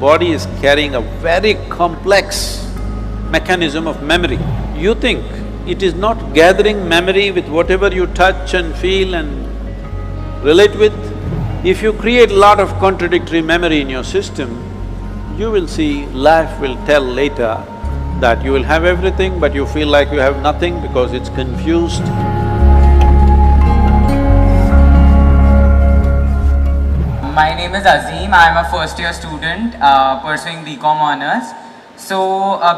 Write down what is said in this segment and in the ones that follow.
body is carrying a very complex mechanism of memory. You think it is not gathering memory with whatever you touch and feel and relate with. If you create a lot of contradictory memory in your system, you will see life will tell later that you will have everything but you feel like you have nothing because it's confused. My name is Azim. I am a first year student pursuing BCom honors. So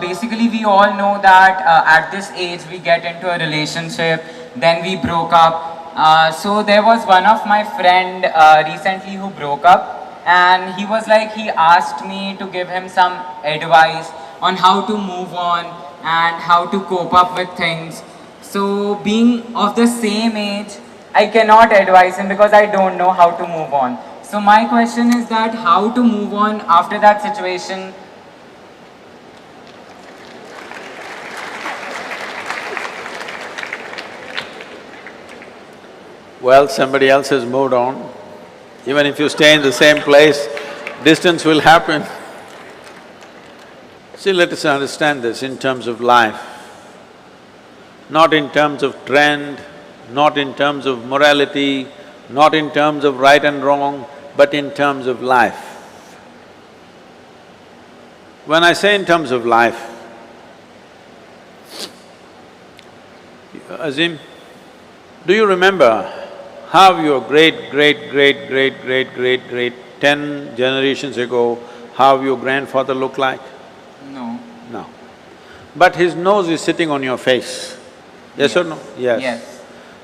basically we all know that at this age we get into a relationship, then we broke up. So there was one of my friend recently who broke up, and he was like, he asked me to give him some advice on how to move on and how to cope up with things. So being of the same age, I cannot advise him because I don't know how to move on. So my question is that how to move on after that situation. Well, somebody else has moved on. Even if you stay in the same place, distance will happen. See, let us understand this in terms of life, not in terms of trend, not in terms of morality, not in terms of right and wrong, but in terms of life. When I say in terms of life, Azim, do you remember how your great 10 generations ago, how your grandfather looked like? No. No. But his nose is sitting on your face, yes or no? Yes.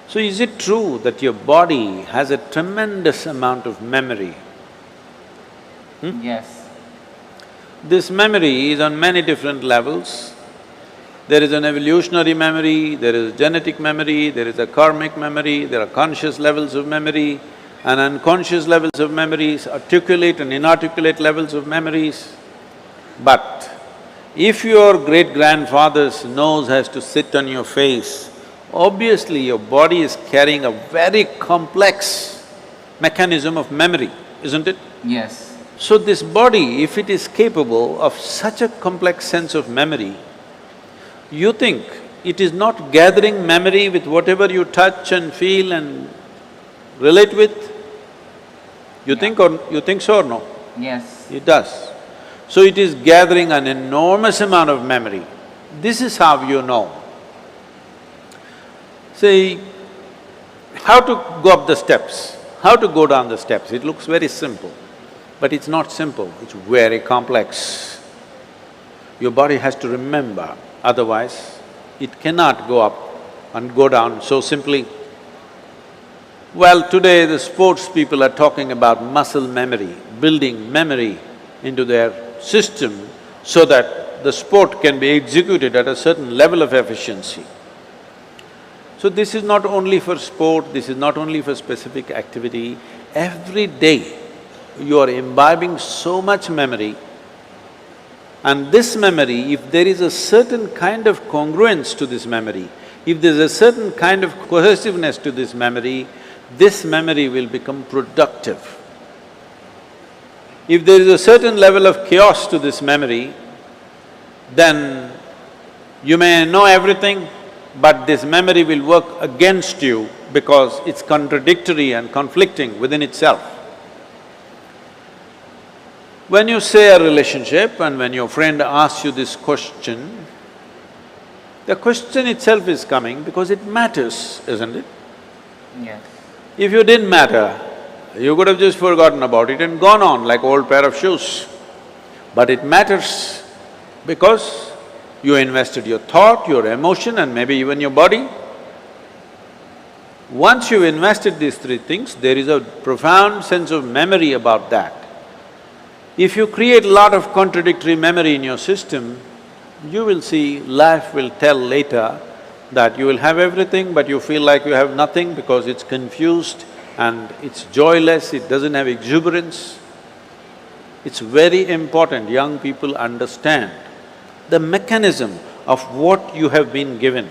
So is it true that your body has a tremendous amount of memory? Yes. This memory is on many different levels. There is an evolutionary memory, there is genetic memory, there is a karmic memory, there are conscious levels of memory and unconscious levels of memories, articulate and inarticulate levels of memories. But if your great-grandfather's nose has to sit on your face, obviously your body is carrying a very complex mechanism of memory, isn't it? Yes. So this body, if it is capable of such a complex sense of memory, you think it is not gathering memory with whatever you touch and feel and relate with? You think so or no? Yes. It does. So it is gathering an enormous amount of memory. This is how you know. See, how to go up the steps, how to go down the steps, it looks very simple, but it's not simple, it's very complex. Your body has to remember, otherwise it cannot go up and go down so simply. Well, today the sports people are talking about muscle memory, building memory into their system so that the sport can be executed at a certain level of efficiency. So this is not only for sport, this is not only for specific activity. Every day you are imbibing so much memory, and this memory, if there is a certain kind of congruence to this memory, if there's a certain kind of cohesiveness to this memory will become productive. If there is a certain level of chaos to this memory, then you may know everything, but this memory will work against you because it's contradictory and conflicting within itself. When you say a relationship and when your friend asks you this question, the question itself is coming because it matters, isn't it? Yes. If you didn't matter, you could have just forgotten about it and gone on like old pair of shoes. But it matters because you invested your thought, your emotion and maybe even your body. Once you've invested these three things, there is a profound sense of memory about that. If you create a lot of contradictory memory in your system, you will see life will tell later that you will have everything but you feel like you have nothing because it's confused and it's joyless, it doesn't have exuberance. It's very important young people understand the mechanism of what you have been given.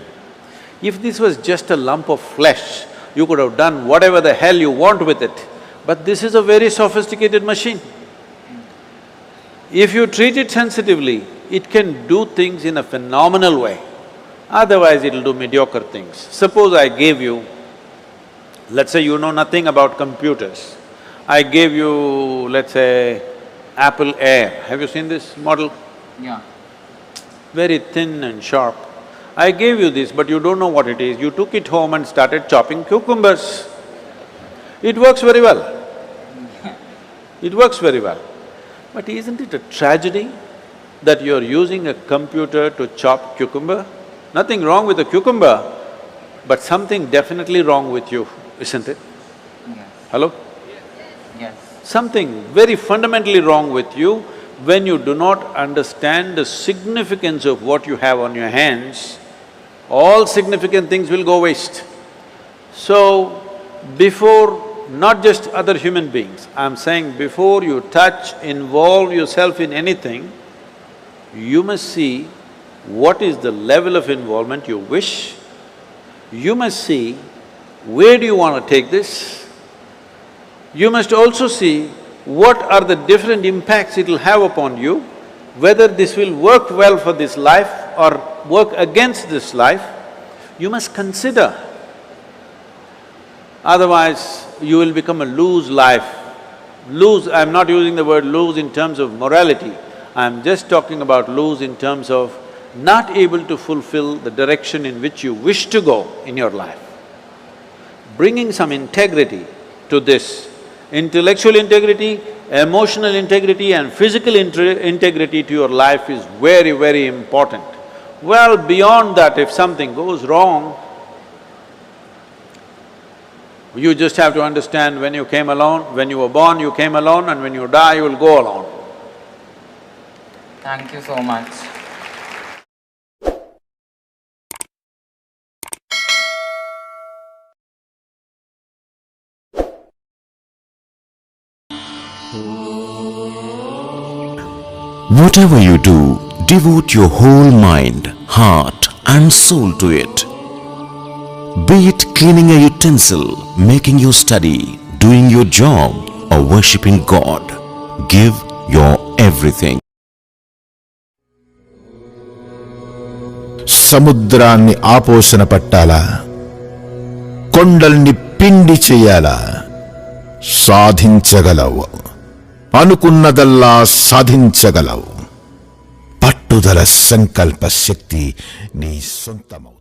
If this was just a lump of flesh, you could have done whatever the hell you want with it, but this is a very sophisticated machine. If you treat it sensitively, it can do things in a phenomenal way. Otherwise, it'll do mediocre things. Suppose I gave you, let's say you know nothing about computers. I gave you, let's say, Apple Air. Have you seen this model? Yeah. Very thin and sharp. I gave you this, but you don't know what it is. You took it home and started chopping cucumbers. It works very well. It works very well. But isn't it a tragedy that you're using a computer to chop cucumber? Nothing wrong with a cucumber, but something definitely wrong with you, isn't it? Yes. Hello? Yes. Something very fundamentally wrong with you when you do not understand the significance of what you have on your hands. All significant things will go waste. So, before not just other human beings, I'm saying before you touch, involve yourself in anything, you must see what is the level of involvement you wish. You must see where do you want to take this. You must also see what are the different impacts it'll have upon you, whether this will work well for this life or work against this life. You must consider. Otherwise, you will become a loose life. Loose, I'm not using the word loose in terms of morality, I'm just talking about loose in terms of not able to fulfill the direction in which you wish to go in your life. Bringing some integrity to this, intellectual integrity, emotional integrity and physical integrity to your life is very, very important. Well, beyond that, if something goes wrong, you just have to understand when you came alone, when you were born, you came alone, and when you die, you will go alone. Thank you so much. Whatever you do, devote your whole mind, heart and soul to it. Be it cleaning a utensil, making your study, doing your job or worshipping God, give your everything. సముద్రాన్ని ఆపోసన పట్టాలా, కొండల్ని పిండి చెయ్యాలా, సాధించగలవు. అనుకున్నదల్లా సాధించగలవు. పట్టుదల సంకల్ప శక్తి నీ సొంతము.